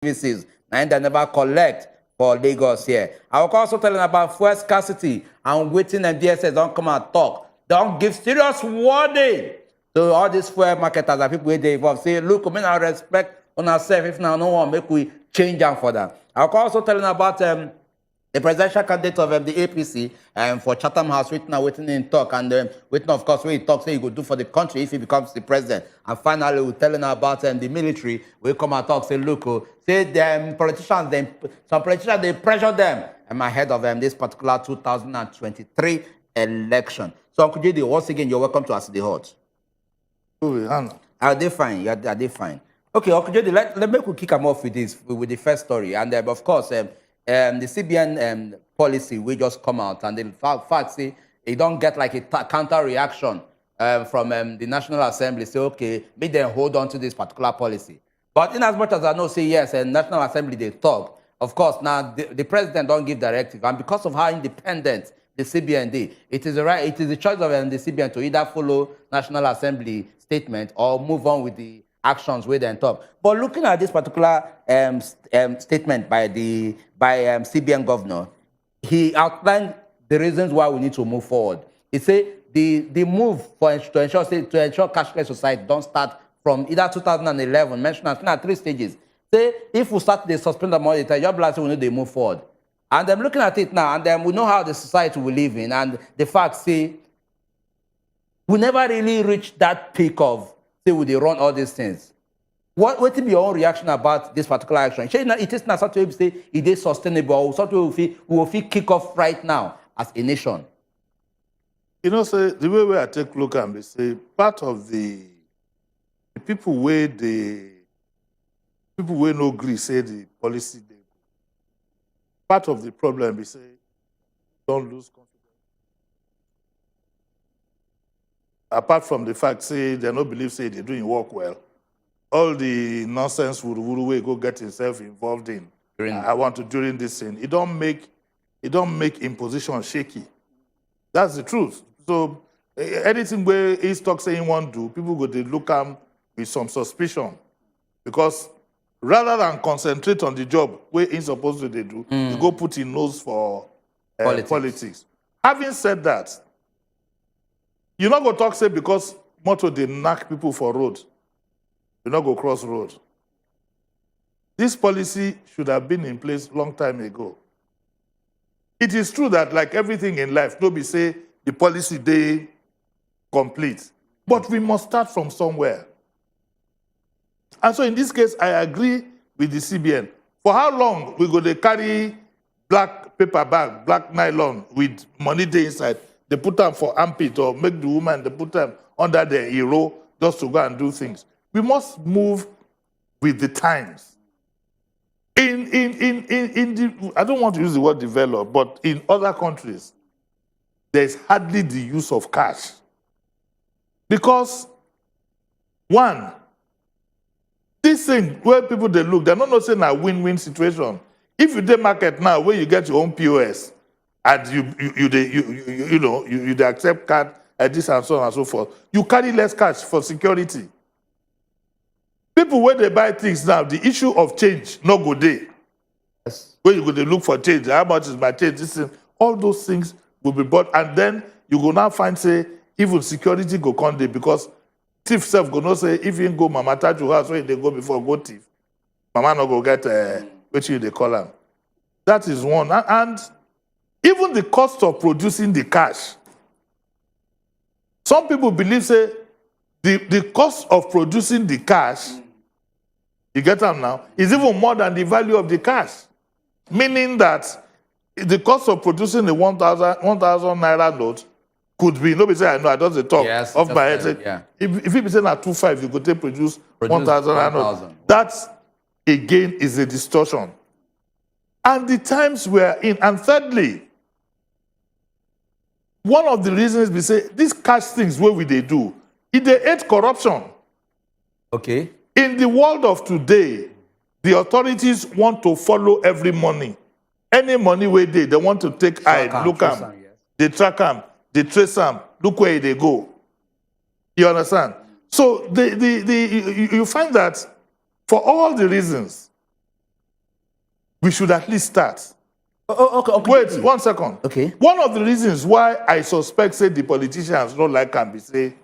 services, and they never collect for Lagos here. I will also tell them about fuel scarcity and waiting and DSS don't come and talk. Don't give serious warning to all these fuel marketers and people where they involved. Say, look, we now respect on ourselves if now no one make we change them for that. I will also tell them about the presidential candidate of the APC for Chatham House, waiting in talk, and waiting, of course, when he talks, what he could do for the country if he becomes the president. And finally, we're telling about the military. We come and talk, say, look, say them politicians, some politicians, they pressure them. I'm ahead of this particular 2023 election. So, Uncle JD, once again, you're welcome to us the Hot. Are they fine? Are they fine? Okay, Uncle JD, let me kick them off with this, with the first story. And of course, the CBN policy will just come out, and in fact say it don't get like a counter reaction from the National Assembly. Say, okay, make them hold on to this particular policy. But in as much as I know, say yes, and National Assembly they talk. Of course, now the president don't give directive, and because of how independent the CBN is, it is the choice of the CBN to either follow National Assembly statement or move on with the actions with and talk. But looking at this particular statement by CBN governor, he outlined the reasons why we need to move forward. He said the move to ensure cashless society don't start from either 2011, mentioned at 3 stages. Say if we start the suspend the money, your blast we need to move forward. And I'm looking at it now, and then we know how the society we live in, and the fact say we never really reached that peak of say we run all these things. What will be your own reaction about this particular action? It is not something we say it is sustainable, or something we will feel kick off right now as a nation. You know, so the way I take a look and we say part of the people where no agree say the policy they part of the problem we say don't lose confidence. Apart from the fact, say, they don't believe, say, they're doing work well. All the nonsense way go get himself involved in. During this thing. It don't make imposition shaky. That's the truth. So anything where he's talk saying want to do, people go to look at him with some suspicion. Because rather than concentrate on the job where he's supposed to do, you go put in nose for politics. Having said that, you're not going to talk, say, because motor they knock people for road. You're not going to cross road. This policy should have been in place long time ago. It is true that, like everything in life, nobody say the policy they complete. But we must start from somewhere. And so in this case, I agree with the CBN. For how long we go to carry black paper bag, black nylon with money there inside? They put them for armpit or make the woman, they put them under their hero just to go and do things. We must move with the times. I don't want to use the word develop, but in other countries, there's hardly the use of cash. Because, one, this thing where people they look, they're not saying a win-win situation. If you do market now where you get your own POS, and you accept card and this and so on and so forth, you carry less cash for security. People when they buy things now, the issue of change no go there. Yes. When you go to look for change, how much is my change? This thing, all those things will be bought, and then you go now find say even security go come there because thief self go not say if you go mama taju house where they go before go thief, mama no go get what you they call them. That is one, and even the cost of producing the cash. Some people believe say the cost of producing the cash, you get them now, is even more than the value of the cash. Meaning that the cost of producing the 1,000 naira note could be, nobody say I know, I don't talk off my head. Say, yeah. If you say at 2.5, you could take produce 1,000 naira note. That again is a distortion. And the times we're in, and thirdly, one of the reasons we say these cash things, what will they do? If they hate corruption. Okay. In the world of today, the authorities want to follow every money. Any money where they want to take eye, look at them, yes. They track them, they trace them, look where they go. You understand? So you find that for all the reasons, we should at least start. Okay. Wait, 1 second. Okay. One of the reasons why I suspect, say, the politicians don't like can be, say,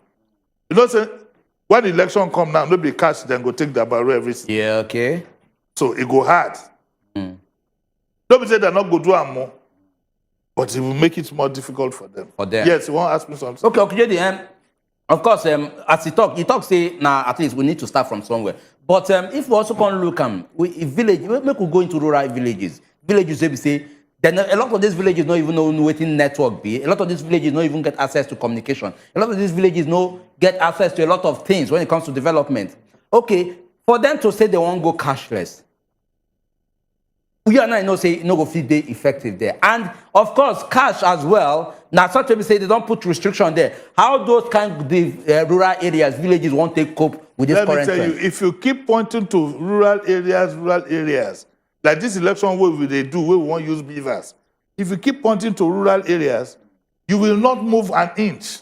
you know, say, when the election come now, nobody catch, then go take the barrel everything. Yeah, okay. So it go hard. Nobody say they're not going to do more, but it will make it more difficult for them. Yes, you want to ask me something? Okay, of course, as you talk, say, now at least we need to start from somewhere. But if we also can look village, we could go into rural villages. Villages, we say, then a lot of these villages don't even know waiting network be. A lot of these villages don't even get access to communication. A lot of these villages don't get access to a lot of things when it comes to development. Okay, for them to say they won't go cashless, we are not say no go fit dey effective there. And of course, cash as well. Now, some people say they don't put restriction there. How those kind of rural areas, villages won't take cope with this current trend? Let me tell you, if you keep pointing to rural areas, like this election where they do, where we won't use beavers. If you keep pointing to rural areas, you will not move an inch.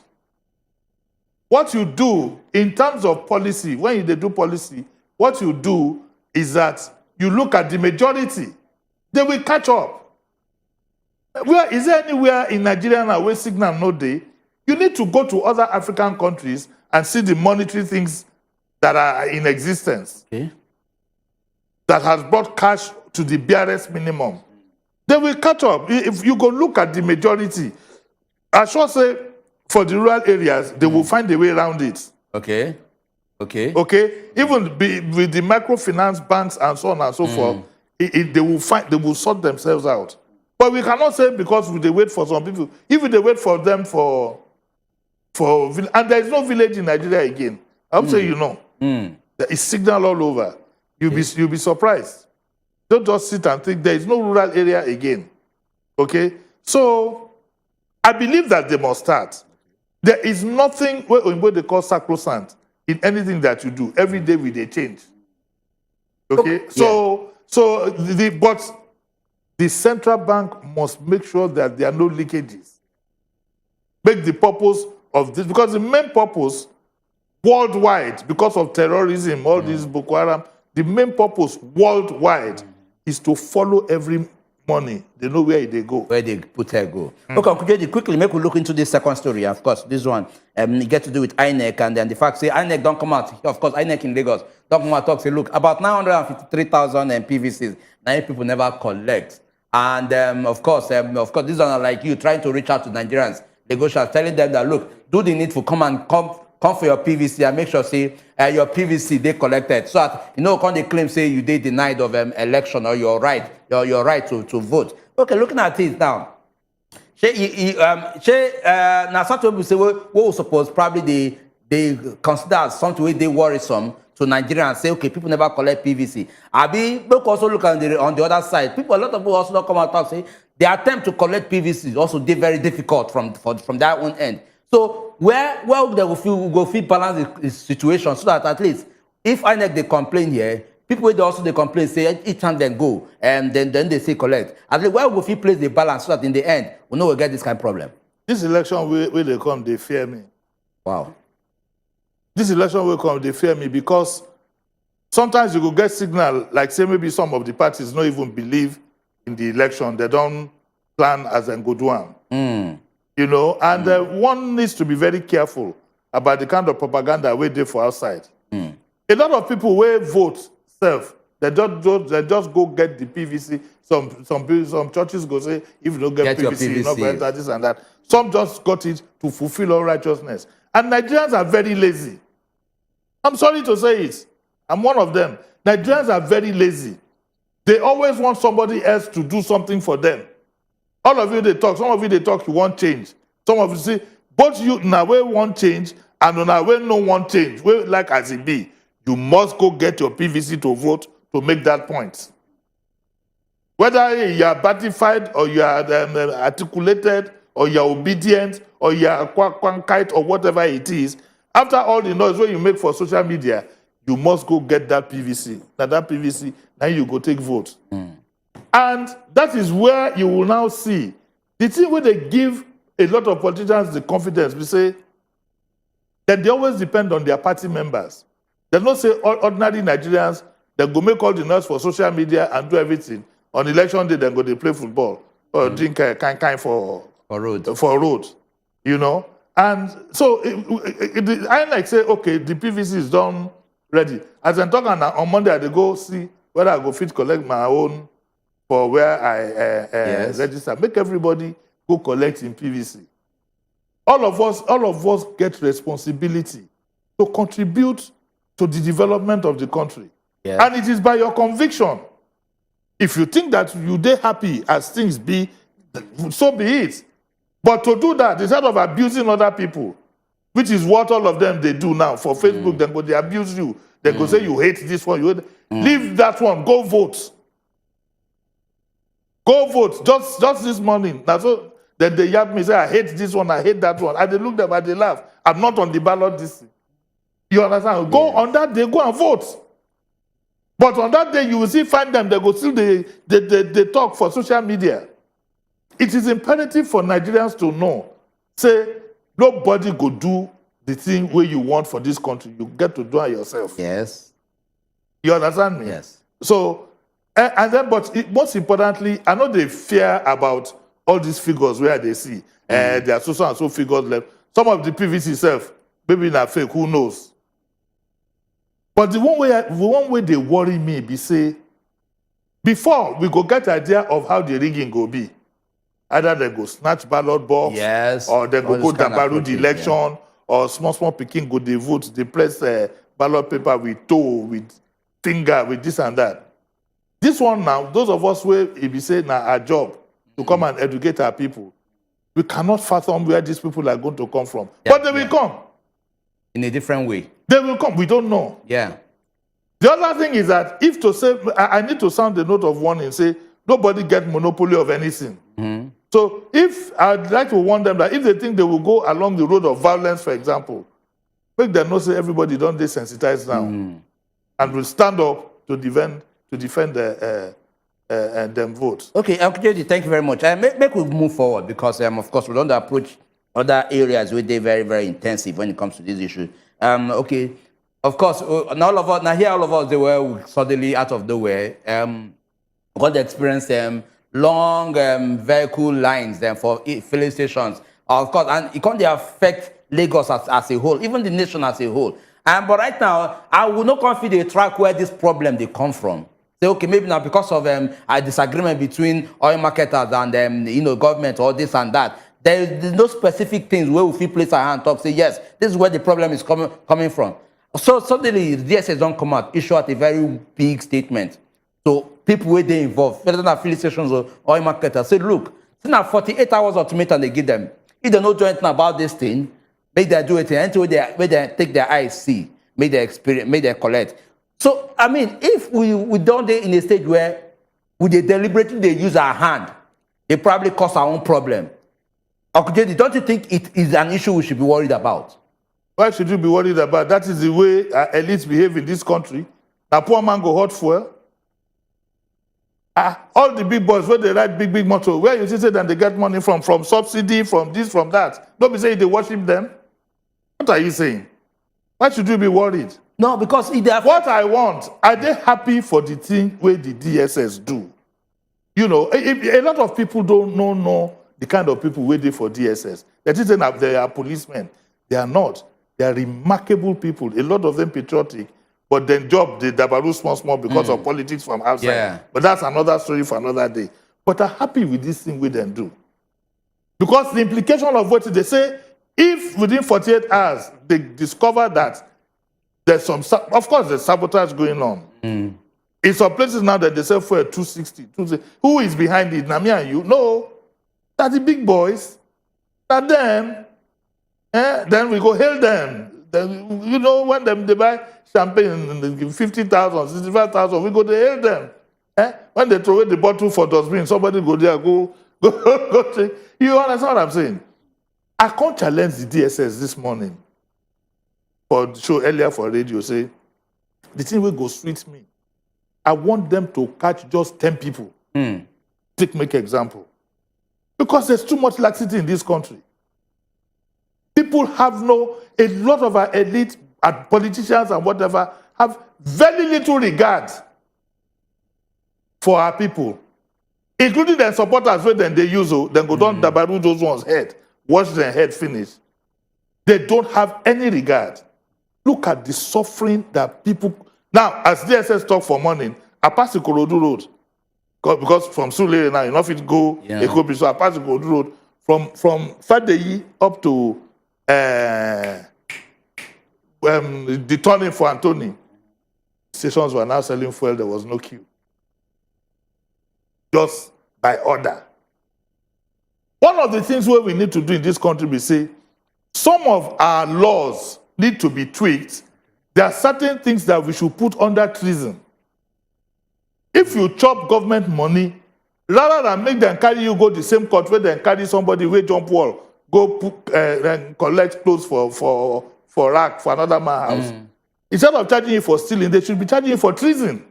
What you do in terms of policy, when you do policy, what you do is that you look at the majority. They will catch up. Where is there anywhere in Nigeria now where signal no day? You need to go to other African countries and see the monetary things that are in existence. Okay. That has brought cash to the barest minimum. They will catch up. If you go look at the majority, I should say for the rural areas, they will find a way around it. Okay. Even with the microfinance banks and so on and so forth, they will sort themselves out. But we cannot say because they wait for some people, even they wait for them and there is no village in Nigeria again. I'm saying, you know, there is signal all over. You'll be surprised. Don't just sit and think there is no rural area again. Okay? So I believe that they must start. There is nothing what they call sacrosanct in anything that you do. Every day we they change. Okay? But the central bank must make sure that there are no leakages. Make the purpose of this, because the main purpose worldwide, because of terrorism, all these Boko Haram, the main purpose worldwide is to follow every money. They know where they go. Where they put her go. Okay, quickly, make we look into this second story. Of course, this one it get to do with INEC, and then the fact say INEC don't come out. Of course, INEC in Lagos don't come out talk say, look, about 953,000 PVCs, now people never collect. And of course, these are like you trying to reach out to Nigerians. Lagos telling them that look, do the needful, come for your PVC and make sure say your PVC they collected. So that you know when they claim say you they denied of election or your right to vote. Okay, looking at it now. Now some people say what we suppose probably they consider as something where they worrisome to Nigerians say okay people never collect PVC. Abi look also look on the other side. A lot of people also don't come out and talk say the attempt to collect PVC is also very difficult from their own end. So where they will go feel balance the situation so that at least if INEC they complain here, people they complain say each time they go and then they say collect. At least where will feel place the balance so that in the end we know we get this kind of problem. This election where they come, they fear me. Wow. This election will come, they fear me because sometimes you go get signal like say maybe some of the parties don't even believe in the election. They don't plan as they go do them. You know, and one needs to be very careful about the kind of propaganda we do for outside. A lot of people will vote self. They just go get the PVC. Some churches go say, if you don't get PVC, you're not going to enter this and that. Some just got it to fulfill all righteousness. And Nigerians are very lazy. I'm sorry to say it. I'm one of them. Nigerians are very lazy. They always want somebody else to do something for them. All of you, they talk. Some of you, they talk, you want change. Some of you say, both you now we want change and now we no want change. We like as it be. You must go get your PVC to vote to make that point. Whether you are batified or you are articulated or you are obedient or you are kwankite or whatever it is, after all the noise when you make for social media, you must go get that PVC. Now that PVC, now you go take vote. And that is where you will now see the thing where they give a lot of politicians the confidence. We say that they always depend on their party members. They don't say ordinary Nigerians that go make all the noise for social media and do everything. On election day, then go they play football or drink kind for road, you know. And so I like say, okay, the PVC is done ready. As I'm talking on Monday, I go see whether I go fit collect my own for where I register. Make everybody go collect in PVC. All of us get responsibility to contribute to the development of the country. Yeah. And it is by your conviction. If you think that you dey happy as things be, so be it. But to do that, instead of abusing other people, which is what all of them they do now for Facebook, then go they abuse you. They go say you hate this one, you hate. Leave that one, go vote. Go vote. Just this morning. That's all. Then they yap me, say, I hate this one, I hate that one. And they look them and they laugh. I'm not on the ballot this. You understand? Go on that day, go and vote. But on that day, you will see find them, they go still they talk for social media. It is imperative for Nigerians to know, say, nobody go do the thing where you want for this country. You get to do it yourself. Yes. You understand me? Yes. So, and then, but most importantly, I know they fear about all these figures where they see. There are so and so figures left. Some of the PVC itself, maybe not fake, who knows? But the one way they worry me be say, before we go get idea of how the rigging go be, either they go snatch ballot box, or they go dabaru the election, or small picking go they vote, they press ballot paper with toe, with finger, with this and that. This one now, those of us where it be say now our job to come and educate our people, we cannot fathom where these people are going to come from. But they will come. In a different way. They will come. We don't know. Yeah. The other thing is that if to say, I need to sound the note of warning, say, nobody get monopoly of anything. So if I'd like to warn them that if they think they will go along the road of violence, for example, make them know say everybody don't desensitize now. And will stand up to defend them vote. Okay, Alkujedi, thank you very much. Make we move forward because, of course, we don't approach other areas where they're very, very intensive when it comes to this issue. Okay, of course, all of us, now here all of us, they were suddenly out of nowhere. Got to experience long vehicle lines for filling stations. Of course, and it can't affect Lagos as a whole, even the nation as a whole. But right now, I will not confide a track where this problem they come from. Say, okay, maybe now because of a disagreement between oil marketers and government or this and that. There's no specific things where we feel place our hand talk, say, yes, this is where the problem is coming from. So suddenly, the DSS don't come out, issue out a very big statement. So people where they involved, whether not filling stations or oil marketers, say, look, it's now 48 hours ultimatum they give them. If they don't do anything about this thing, make them do it until they take their eyes see, make their experience, make them collect. So, I mean, if we don't do in a stage where we deliberately use our hand, it probably cause our own problem. Okujedi, don't you think it is an issue we should be worried about? Why should you be worried about? That is the way elites behave in this country. Now, poor man go hot fuel. All the big boys, where they ride big motor, where you say that they get money from subsidy, from this, from that. Don't be saying they worship them. What are you saying? Why should you be worried? No, because what I want, are they happy for the thing where the DSS do? You know, a lot of people don't know the kind of people waiting for DSS. That is that they are policemen. They are not. They are remarkable people. A lot of them patriotic, but then job the dabaru small because of politics from outside. Yeah. But that's another story for another day. But are happy with this thing we then do. Because the implication of what they say, if within 48 hours they discover that there's some, of course there's sabotage going on. In some places now that they sell for 260. Who is behind it? Now me and you? No. That's the big boys. Not them. Then we go hail them. Then, you know, when they buy champagne, 50,000, 65,000, we go to hail them. When they throw away the bottle for dustbin, somebody go there, go take. You understand what I'm saying? I can't challenge the DSS this morning for the show earlier for radio, say, the thing will go sweet me. I want them to catch just 10 people. Make example. Because there's too much laxity in this country. People have a lot of our elite and politicians and whatever have very little regard for our people. including their supporters where then they use, then go down dabaru those ones head, wash their head finish. They don't have any regard. Look at the suffering that people... Now, as DSS talk for morning, I pass the Korodu Road. Because from Sulere now, you know if it go, so I pass the Korodu Road from Fadeyi up to the turning for Anthony. Stations were now selling fuel, there was no queue. Just by order. One of the things where we need to do in this country, we say, some of our laws need to be tweaked. There are certain things that we should put under treason. If you chop government money, rather than make them carry you go the same court where they carry somebody where jump wall, go put, and collect clothes for rack for another man's house. Instead of charging you for stealing, they should be charging you for treason.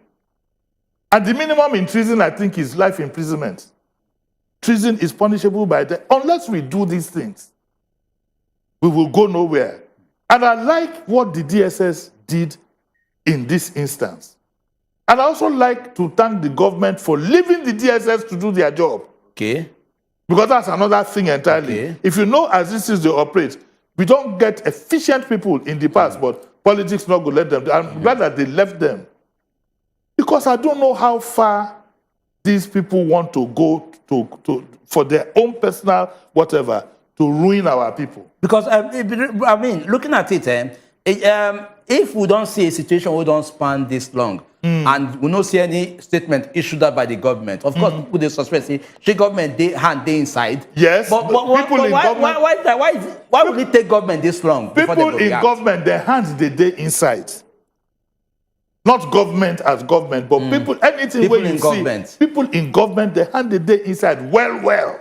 And the minimum in treason, I think, is life imprisonment. Treason is punishable by death. Unless we do these things, we will go nowhere. And I like what the DSS did in this instance. And I also like to thank the government for leaving the DSS to do their job. Okay. Because that's another thing entirely. Okay. If you know as this is they operate, we don't get efficient people in the past, but politics not going to let them. I'm glad that they left them. Because I don't know how far these people want to go for their own personal whatever to ruin our people. Because, I mean, looking at it, if we don't see a situation we don't span this long, and we don't see any statement issued by the government, of course, people they suspect say the government they hand they inside. Yes, but people in government. Why would it take government this long? People in government, their hands they inside. Not government as government, but people, anything people where you in see government. People in government, they hand they inside well.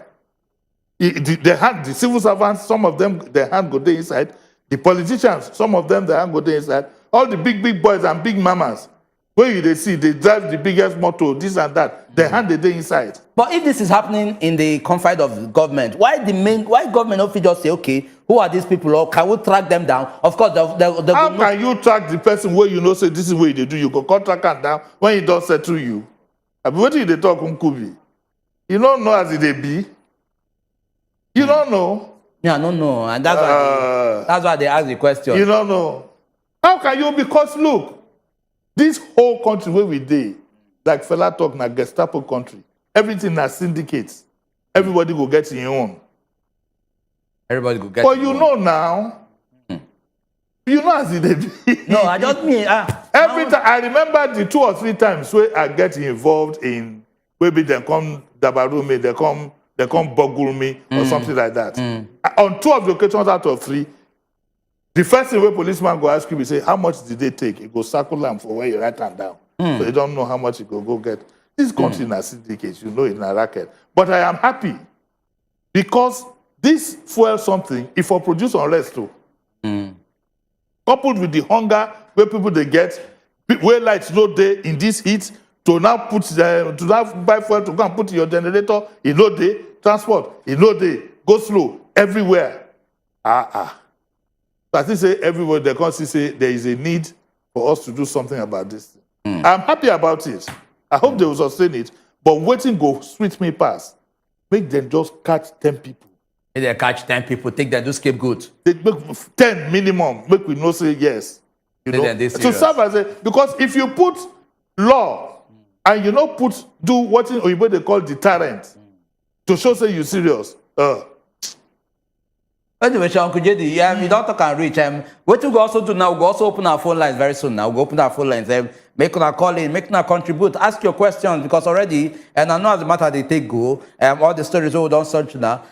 They hand the civil servants, some of them their hand go there inside. The politicians, some of them their hand go there inside. All the big boys and big mamas, where you they see they drive the biggest motor, this and that, their hand they inside. But if this is happening in the confines of the government, why government not just say, okay, who are these people, or can we track them down? Of course, how can you track the person where you know say this is what they do? You go contract them down when he don't settle you. I mean, what do they talk Kubi? You don't know as it be. You don't know. Yeah, I don't know, and that's why they ask the question. You don't know. How can you? Because look, this whole country where we dey, like fella talk na Gestapo country. Everything na syndicates. Everybody go get your own. Everybody go get. But you know now. You know as it be. No, I just mean every time I remember the 2 or 3 times where I get involved in maybe they come dabaru me, they come boggle me or something like that. On 2 of the occasions out of 3, the first thing where policeman go ask you, he say, how much did they take? It go circle them for where you write them down. So you don't know how much it go get. This country in a syndicate, you know it's a racket. But I am happy because this fuel something, if I produce unrest too, coupled with the hunger where people they get, where lights no day in this heat, to now buy fuel to go and put your generator, in no day, transport, in no day, go slow, everywhere. So I think say everywhere they can see say there is a need for us to do something about this. I'm happy about it. I hope they will sustain it. But waiting go sweet me past. Make them just catch 10 people. If they catch 10 people, take them to scapegoat. They make 10 minimum. Make we know say yes. You know? To serve as a, because if you put law and you don't do what in Oyibo they call deterrent to show say you serious. Anyway, Uncle JD, you don't talk and reach. What we go also do now, we go also open our phone lines very soon now. We'll open our phone lines. Make una call in, make una contribute, ask your questions, because already, and I know as a matter they take go, all the stories we don't search now.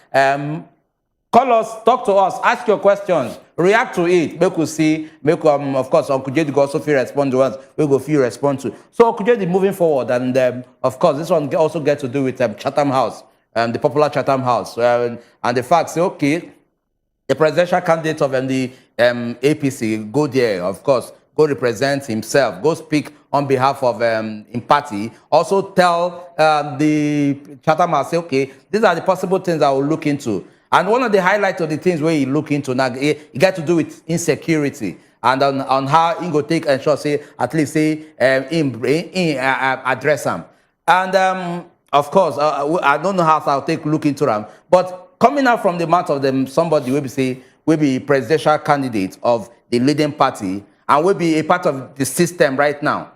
Call us, talk to us, ask your questions, react to it. Make we see, of course, Uncle JD go also feel respond to us, we go feel respond to. So Uncle JD moving forward, and of course, this one also get to do with Chatham House, the popular Chatham House, and the fact, say, okay, the presidential candidate of the APC go there, of course, go represent himself, go speak on behalf of in party. Also tell the Chatham House, say, okay, these are the possible things I will look into. And one of the highlights of the things where he look into now, it got to do with insecurity and on how he go take and sure say at least say address them. And Of course, I don't know how I'll take look into them, but coming out from the mouth of them, somebody will be say will be presidential candidate of the leading party and will be a part of the system right now.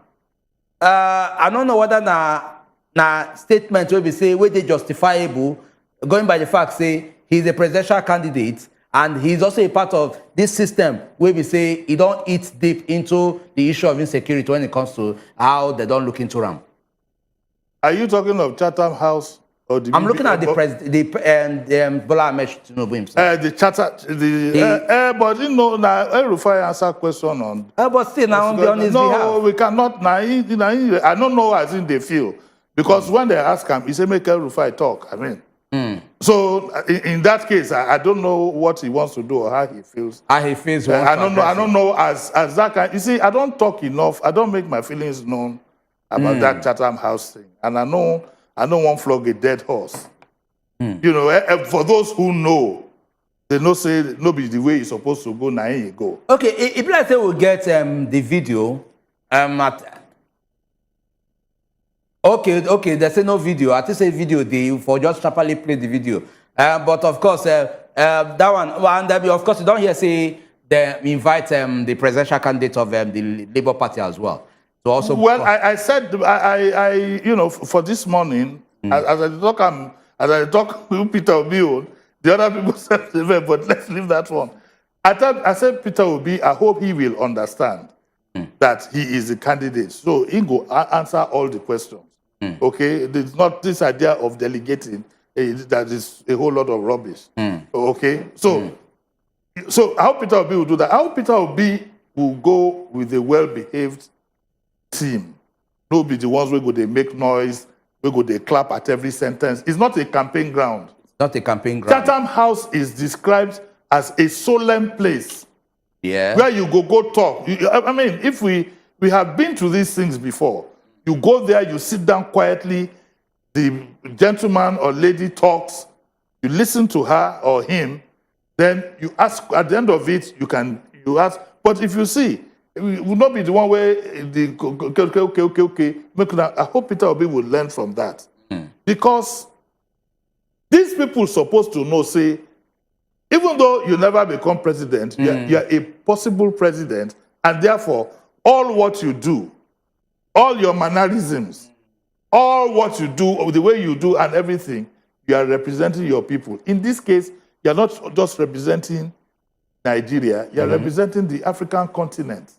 I don't know whether na statement will be say where they justifiable, going by the fact say he's a presidential candidate and he's also a part of this system where we say he don't eat deep into the issue of insecurity when it comes to how they don't look into them. Are you talking of Chatham House or the? I'm looking at the president, Bola Tinubu himself. The Chatham, but you know, now Rufai answer question on. But still, now on his behalf. No, we cannot. Now, I don't know as in they feel because when they ask him, he say make Rufai talk. I mean, so in that case, I don't know what he wants to do or how he feels. How he feels. I don't know. I don't know as that kind. You see, I don't talk enough. I don't make my feelings known about that Chatham House thing. And I don't want to flog a dead horse. You know, for those who know, they know say nobody the way it's supposed to go, now you go. Okay, if let's say we'll get the video, okay, there's no video. I think say video they for just properly play the video. But of course, that one, and of course you don't hear say they invite the presidential candidate of the Labour Party as well. So also, well, I said I you know for this morning as I talk with Peter Obi, the other people said but let's leave that one. I said Peter Obi, I hope he will understand that he is a candidate, so he go answer all the questions. Okay, there's not this idea of delegating that is a whole lot of rubbish. Okay, so I hope Peter Obi will do that. I hope Peter Obi will go with a well-behaved team. No be the ones where go they make noise, where go they clap at every sentence. It's not a campaign ground. It's not a campaign ground. Chatham House is described as a solemn place. Yeah. Where you go talk. I mean, if we have been to these things before, you go there, you sit down quietly, the gentleman or lady talks, you listen to her or him, then you ask, at the end of it, you ask, but if you see, it will not be the one where the okay. I hope Peter Obi will learn from that. Because these people supposed to know, say, even though you never become president, you're a possible president, and therefore, all what you do, all your mannerisms, all what you do, the way you do and everything, you are representing your people. In this case, you're not just representing Nigeria, you're representing the African continent.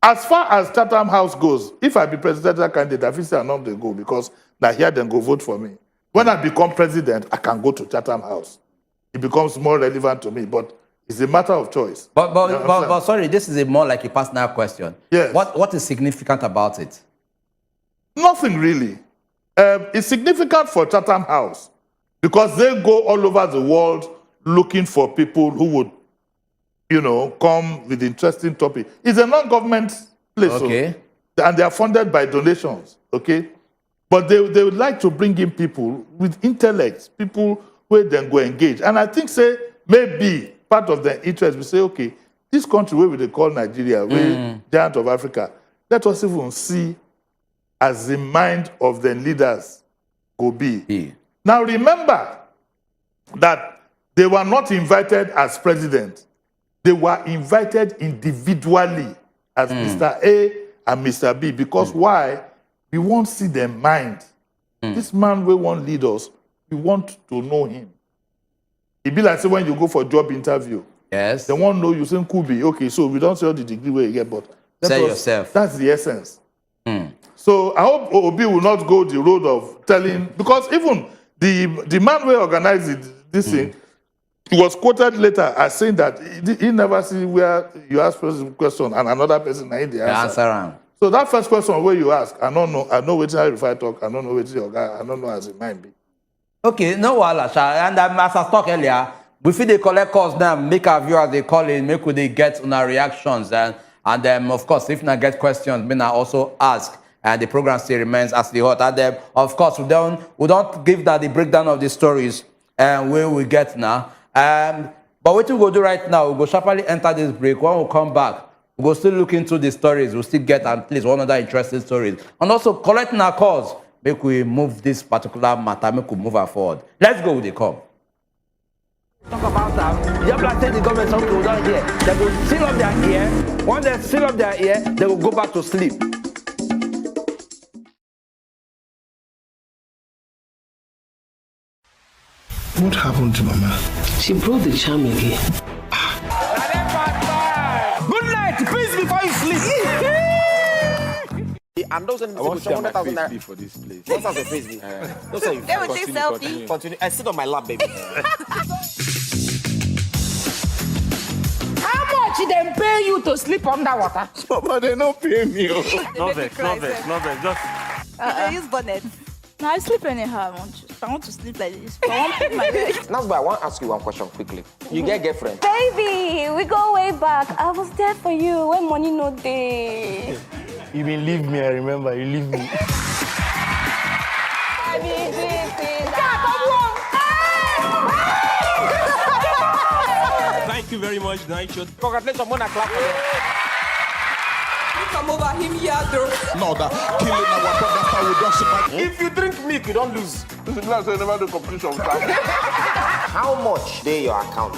As far as Chatham House goes, if I be presidential candidate, I feel say I'm not going to go because now here then go vote for me. When I become president, I can go to Chatham House. It becomes more relevant to me, but it's a matter of choice. But sorry, this is more like a personal question. Yes. What is significant about it? Nothing really. It's significant for Chatham House because they go all over the world looking for people who would, you know, come with interesting topic. It's a non-government place, okay, so, and they are funded by donations, okay? But they would like to bring in people with intellect, people where they go engage. And I think, say, maybe part of the interest, we say, okay, this country where they call Nigeria, where giant of Africa, let us even see as the mind of the leaders go be. Yeah. Now remember that they were not invited as president. They were invited individually as Mr. A and Mr. B. Because why? We won't see their mind. This man will want lead us. We want to know him. It be like say when you go for a job interview. Yes. They won't know you saying Kubi. Okay, so we don't say the degree where you get, but say yourself. That's the essence. So I hope Obi will not go the road of telling, because even the man who organized this thing, he was quoted later as saying that he never see where you ask a question and another person in the answer. So that first question where you ask, I don't know what if I talk, I don't know what your guy, I don't know as it might be. Okay, no wala, and as I talked earlier, we feel they collect calls now, make our viewers they call in, make they get on our reactions, and of course, if not get questions, may not also ask, and the program still remains as the hot. And of course, we don't give that the breakdown of the stories where we get now. But what we go do right now, we go sharply enter this break. When we come back, we go still look into the stories. We'll still get at least one other interesting stories. And also collecting our calls. make we move this particular matter, make we move her forward. Let's go with the call. Talk about that. Just like say the government something we don't hear. They will seal up their ear. Once they seal up their ear, they will go back to sleep. What happened to Mama? She broke the charm again. Good night. Peace before you sleep. And those in the Facebook for this place. What's as a Facebook? Those are you. They will take selfie. Continue. I sit on my lap, baby. How much they pay you to sleep underwater? Papa, they don't pay me. No vex. Just I use bonnet. Now I sleep anyhow. I want to sleep like this. I want to put my leg. That's why I want to ask you one question quickly. You get girlfriend? Baby, we go way back. I was there for you when money no day. You been leave me, I remember. You leave me. thank you very much, Night Show. Congratulations, Mona clap for them. Come over him here, though. No, that killing our brother, how we don't survive. If you drink milk, you don't lose. This is not never the competition. How much they your account?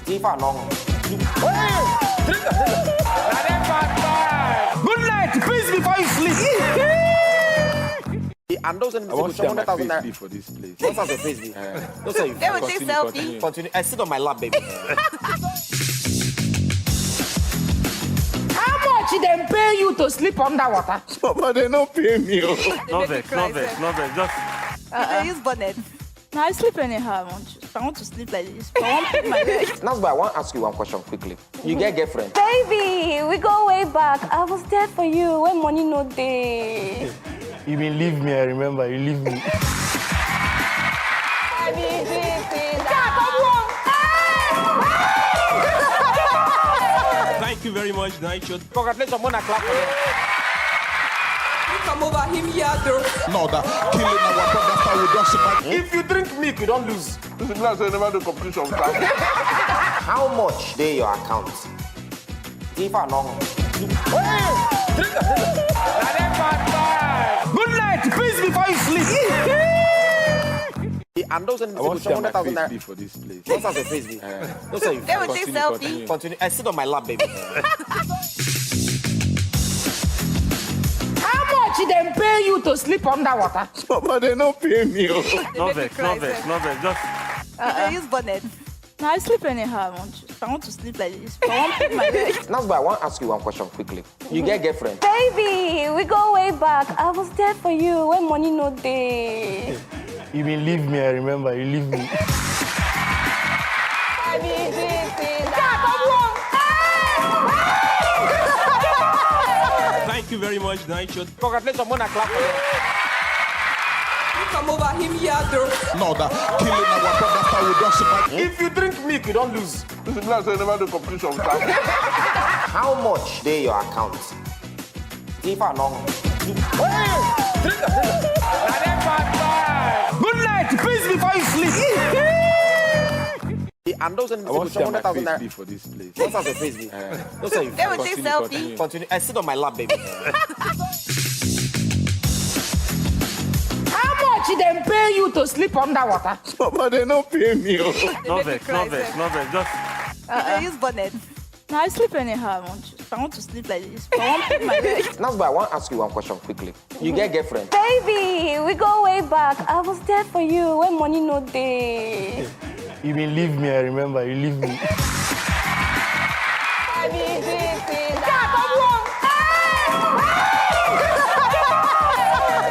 If I know. Good night. Peace before you sleep. And those in the I want to share my 100,000 Facebook for this place. What's as a Facebook? Those are you. They will take selfie. Continue. I sit on my lap, baby. How much they pay you to sleep underwater? Papa, they don't pay me. No vex. Just I use bonnet. Now I sleep anyhow. I want to sleep like this. I want to put my leg. That's why I want to ask you one question quickly. You get girlfriend? Baby, we go way back. I was there for you when money no day. You been leave me, I remember. You leave me. thank you very much, Night Show. Congratulations, Mona clap for them. Come over him here, though. No, that killing our brother, how we don't survive. If you drink milk, you don't lose. This is not never the competition. How much they your account? If I know. Good night. Peace before you sleep. And those in the I want to share my 100,000 Facebook for this place. What's as a Facebook? Those are you. They will take selfie. Continue. I sit on my lap, baby. How much they pay you to sleep underwater? Papa, they don't pay me. No vex. Just I use bonnet. Now I sleep anyhow. I want to sleep like this. I want to put my leg. That's why I want to ask you one question quickly. You get girlfriend? Baby, we go way back. I was there for you when money no day. You been leave me, I remember. You leave me. thank you very much, Night Show. Congratulations, Mona clap for them. Come over him here, though. No, that killing our brother, how we don't survive. If you drink milk, you don't lose. This is not never the competition. How much they your account? If I know. Good night. Peace before you sleep. And those in the I want to share my 100,000 Facebook for this place. What's as a Facebook? Those are you. They will take selfie. Continue. I sit on my lap, baby. How much they pay you to sleep underwater? Papa, they don't pay me. No vex. Just I use bonnet. Now I sleep anyhow. I want to sleep like this. I want to put my leg. That's why I want to ask you one question quickly. You get girlfriend? Baby, we go way back. I was there for you when money no day. You been leave me, I remember. You leave me.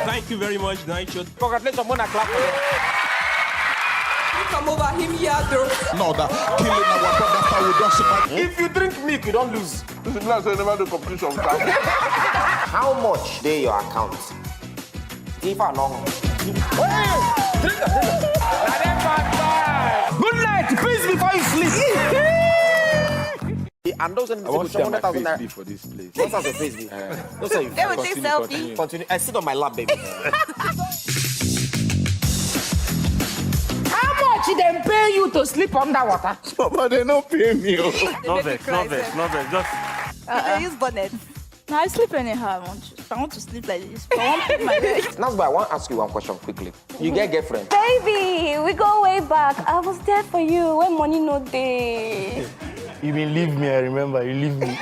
thank you very much, Night Show. Congratulations, Mona clap for them. Come over him here, though. No, that killing our brother, how we don't survive. If you drink milk, you don't lose. This is not never the competition. How much they your account? If I know. Good night. Peace before you sleep. And those in the I want to share my 100,000 Facebook for this place. What's as a Facebook? Those are you. They will take selfie. Continue. I sit on my lap, baby. How much they pay you to sleep underwater? Papa, they don't pay me. No vex. Just I use bonnet. Now I sleep anyhow. I want to sleep like this. I want to pick my leg. That's why I want to ask you one question quickly. You get girlfriend? Baby, we go way back. I was there for you when money no day. You been leave me, I remember. You leave me.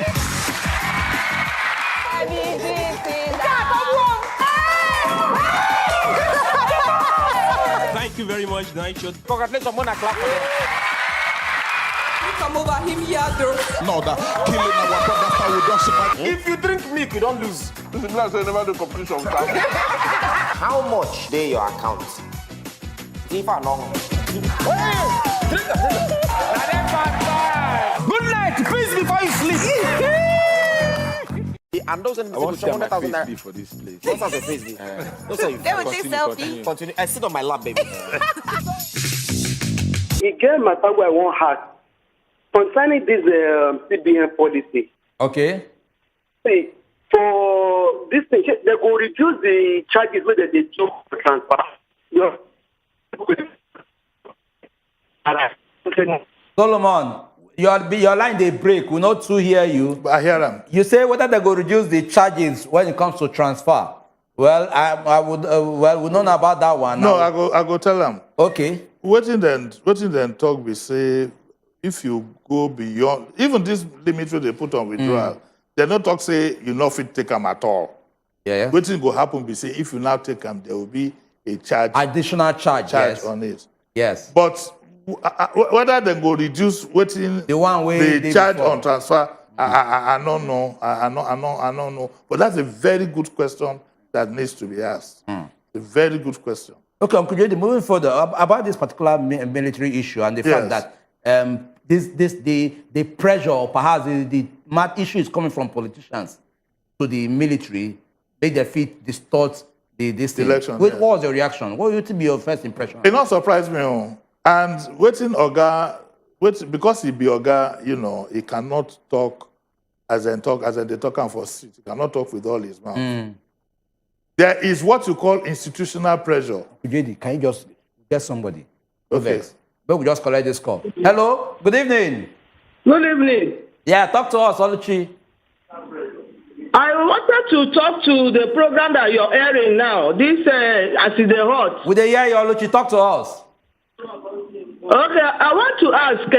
Thank you very much. Nice shot. Congratulations, I'm gonna clap for them. Come over him here, though. No, that killing our brother, how we don't survive. If you drink milk, you don't lose. This is not never do competition. How much they your account? If I long. Good night. Peace before you sleep. And those I want to get my face for this place. What's as a face? Those are you. They will take selfie. Continue. I sit on my lap, baby. Again, my father, I won't have. Concerning this CBN policy, Okay. see, for this thing, they will reduce the charges whether they do transfer. Solomon, your line they break. We not to hear you. I hear them. You say whether they go reduce the charges when it comes to transfer. Well, I would we don't know about that one. No, I go tell them. Okay. Waiting then talk. We say if you go beyond even this limit where they put on withdrawal, they not talk say you not fit take them at all. Yeah. Waiting go happen. We say if you now take them, there will be a charge. Additional charge. Yes. On it. Yes. But whether they go reduce waiting The one way the charge on transfer, I don't know. I don't know. But that's a very good question that needs to be asked. A very good question. Okay, Uncle Jody, moving further about this particular military issue and the fact that the pressure or perhaps the mad issue is coming from politicians to the military, make their feet distort this election. What was your reaction? What would be your first impression? It not surprise me. And waiting because he be Oga, you know, he cannot talk as they talk for street. He cannot talk with all his mouth. There is what you call institutional pressure. JD, can you just get somebody? Okay. But we just collect this call. Hello, good evening. Good evening. Yeah, talk to us, Oluchi. I wanted to talk to the program that you're airing now. This as in the hot. With the hear you, Oluchi, talk to us. Okay, I want to ask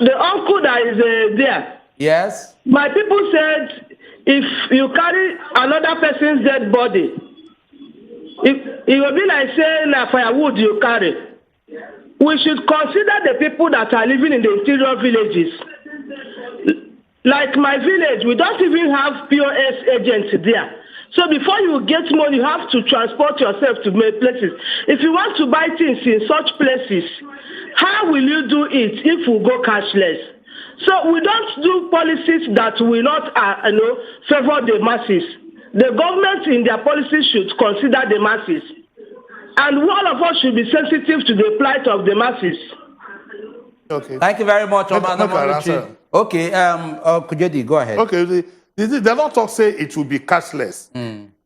the uncle that is there. Yes. My people said if you carry another person's dead body, it will be like saying a firewood you carry. We should consider the people that are living in the interior villages. Like my village, we don't even have POS agents there. So before you get money, you have to transport yourself to many places. If you want to buy things in such places, how will you do it if we go cashless? So we don't do policies that will not favor the masses. The government in their policies should consider the masses. And all of us should be sensitive to the plight of the masses. Okay. Thank you very much, Oluchi. Okay, Kujedi, go ahead. Okay, they don't talk say it will be cashless.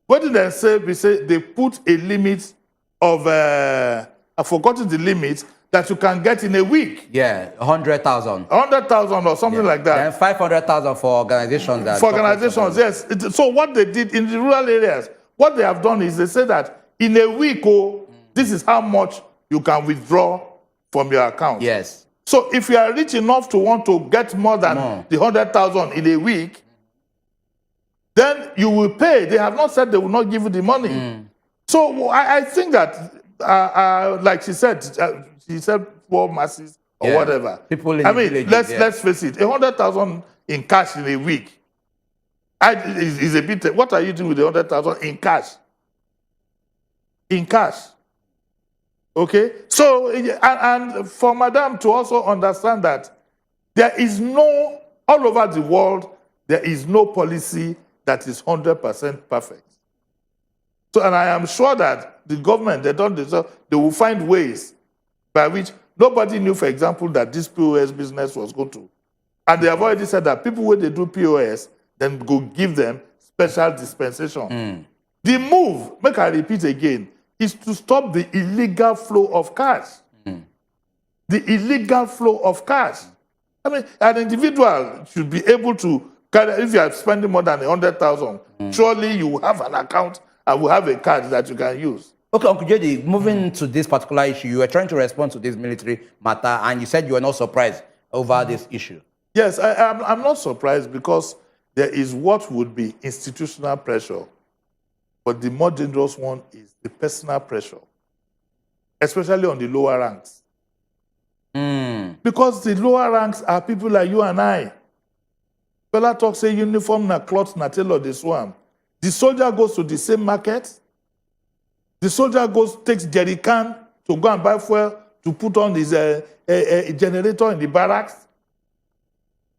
What did they say? We say they put a limit of, I've forgotten the limit, that you can get in a week. Yeah, 100,000. 100,000 or something like that. And 500,000 for organizations. For organizations, yes. So what they did in the rural areas, what they have done is they say that in a week, this is how much you can withdraw from your account. Yes. So if you are rich enough to want to get more than the 100,000 in a week, then you will pay. They have not said they will not give you the money. So I think that, like she said poor masses or whatever. People in the villages, let's face it, 100,000 in cash in a week is a bit. What are you doing with the 100,000 in cash? In cash. Okay? So, and for Madam to also understand that there is no, all over the world, there is no policy that is 100% perfect. So, and I am sure that the government, they will find ways by which nobody knew, for example, that this POS business was going to. And they have already said that people, when they do POS, then go give them special dispensation. The move, make I repeat again, is to stop the illegal flow of cash. The illegal flow of cash. I mean, an individual should be able to If you are spending more than 100,000, surely you will have an account and will have a card that you can use. Okay, Uncle JD, moving to this particular issue, you were trying to respond to this military matter, and you said you were not surprised over this issue. Yes, I'm not surprised because there is what would be institutional pressure, but the more dangerous one is the personal pressure, especially on the lower ranks. Because the lower ranks are people like you and I. Bola talk say uniform na cloth na tailor this one. The soldier goes to the same market. The soldier takes jerry can to go and buy fuel to put on his generator in the barracks.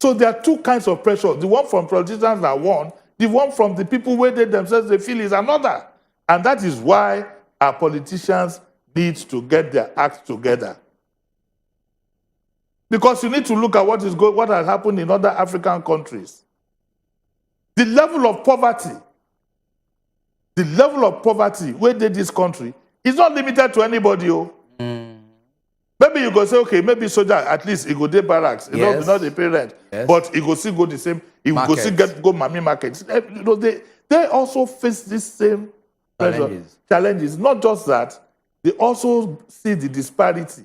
So there are two kinds of pressure. The one from politicians are one. The one from the people where they themselves they feel is another. And that is why our politicians need to get their act together. Because you need to look at what has happened in other African countries. The level of poverty where they this country is not limited to anybody. Maybe you go say, okay, maybe soldier, at least he go to barracks. Yes. Not the parent, yes. but he go still go the same. He go still go mammy markets. They also face this same challenges. Not just that, they also see the disparity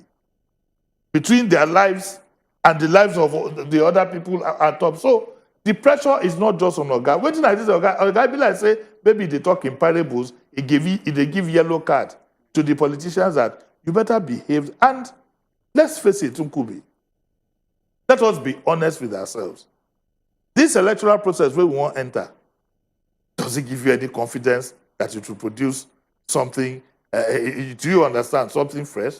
between their lives and the lives of the other people at top. So the pressure is not just on Oga. Waiting like this, Oga be like say, maybe they talk in parables, they give yellow card to the politicians that you better behave. And let's face it, Nkubi, let us be honest with ourselves. This electoral process where we want to enter, does it give you any confidence that it will produce something? Do you understand? Something fresh?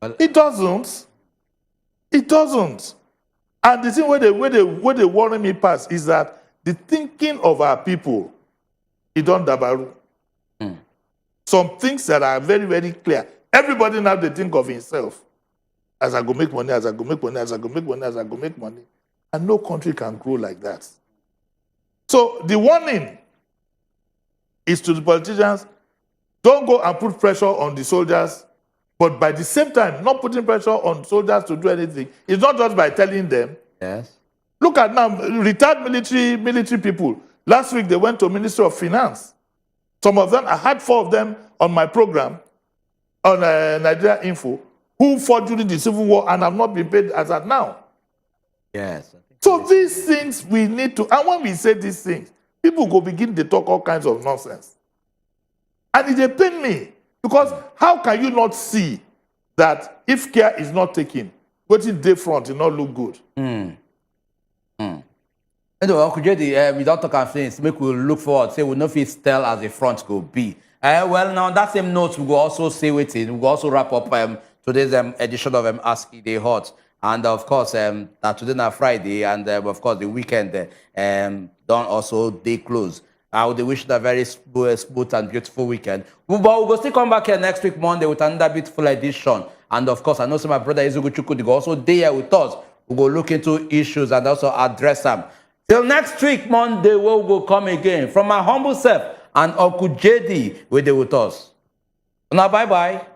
Well, it doesn't. It doesn't. And the thing where they worry me past is that the thinking of our people, it don't dabaru. Some things that are very, very clear. Everybody now they think of himself. As I go make money, as I go make money, as I go make money, as I go make money. And no country can grow like that. So the warning is to the politicians, don't go and put pressure on the soldiers, but by the same time, not putting pressure on soldiers to do anything. It's not just by telling them. Yes. Look at now, retired military people. Last week, they went to Ministry of Finance. Some of them, I had 4 of them on my program, on Nigeria Info, who fought during the Civil War and have not been paid as at now. Yes. So these things we need to, and when we say these things, people go begin to talk all kinds of nonsense. And it pain me, because how can you not see that if care is not taken, waiting day front will not look good? Anyway, Uncle JD, we don't talk about things, make we look forward, say we know if it's tell as the front go be. Well, now on that same note, we will also say waiting, we will also wrap up today's edition of Ask Day Hot. And of course, that today na Friday, and of course the weekend don't also day close. I would wish you a very smooth and beautiful weekend. But we'll go still come back here next week Monday with another beautiful edition. And of course, I know my brother Izugu Chukwu go also day here with us. We'll go look into issues and also address them. Till next week Monday, we'll go come again from my humble self and Uncle JD with us. Now bye bye.